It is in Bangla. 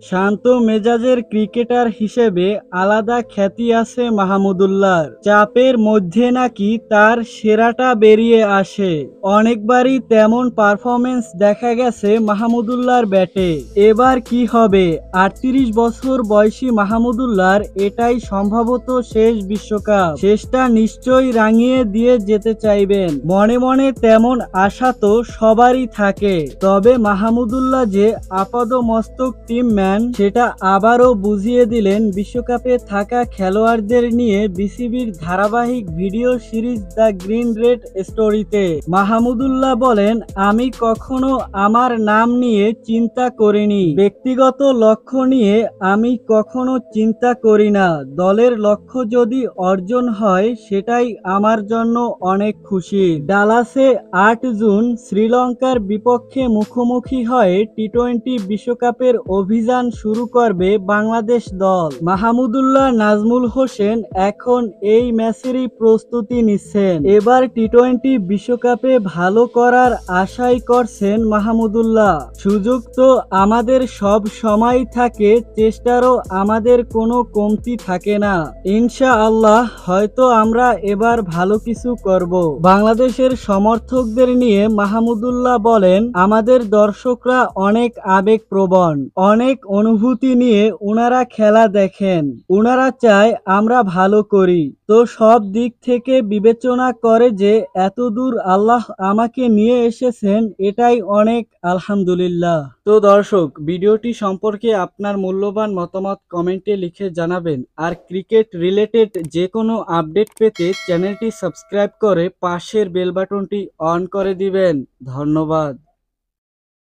শান্ত মেজাজের ক্রিকেটার হিসেবে আলাদা খ্যাতি আছে মাহমুদুল্লাহর। চাপের মধ্যে নাকি তার সেরাটা বেরিয়ে আসে। অনেকবারই তেমন পারফরমেন্স দেখা গেছে মাহমুদুল্লাহর ব্যাটে। এবার কি হবে? ৩৮ বছর বয়সী মাহমুদুল্লাহর এটাই সম্ভবত শেষ বিশ্বকাপ। শেষটা নিশ্চয়ই রাঙিয়ে দিয়ে যেতে চাইবেন। মনে মনে তেমন আশা তো সবারই থাকে, তবে মাহমুদুল্লাহ যে আপাদমস্তক টিম ম্যান সেটা আবারও বুঝিয়ে দিলেন বিশ্বকাপে থাকা খেলোয়াড়দের নিয়ে বিসিবির ধারাবাহিক video series the green red স্টোরিতে। মাহমুদুল্লাহ বলেন, আমি কখনো আমার নাম নিয়ে চিন্তা করিনি, ব্যক্তিগত লক্ষ্য নিয়ে আমি কখনো চিন্তা করি না। দলের লক্ষ্য যদি অর্জন হয় সেটাই আমার জন্য অনেক খুশি। ডালাসে ৮ জুন শ্রীলঙ্কার বিপক্ষে মুখোমুখি হয়ে টি-20 বিশ্বকাপের অভিযান শুরু করবে বাংলাদেশ দল। মাহমুদুল্লাহ নাজমুল হোসেন এখন এই ম্যাচেরই প্রস্তুতি নিচ্ছেন। এবার টি-20 বিশ্বকাপে ভালো করার আশাই করছেন মাহমুদুল্লাহ। সুযোগ তো আমাদের সব সময় থাকে, চেষ্টারও আমাদের কোনো কমতি থাকে না। ইনশাআল্লাহ হয়তো আমরা এবার ভালো কিছু করব। বাংলাদেশের সমর্থকদের নিয়ে মাহমুদুল্লাহ বলেন, আমাদের দর্শকরা অনেক আবেগপ্রবণ, অনেক অনুভূতি নিয়ে উনারা খেলা দেখেন। উনারা চায় আমরা ভালো করি। তো সব দিক থেকে বিবেচনা করে যে এতদূর আল্লাহ আমাকে নিয়ে এসেছেন, এটাই অনেক আলহামদুলিল্লাহ। তো দর্শক, ভিডিওটি সম্পর্কে আপনার মূল্যবান মতামত কমেন্টে লিখে জানাবেন। আর ক্রিকেট রিলেটেড যে কোনো আপডেট পেতে চ্যানেলটি সাবস্ক্রাইব করে পাশের বেল বাটনটি অন করে দিবেন। ধন্যবাদ।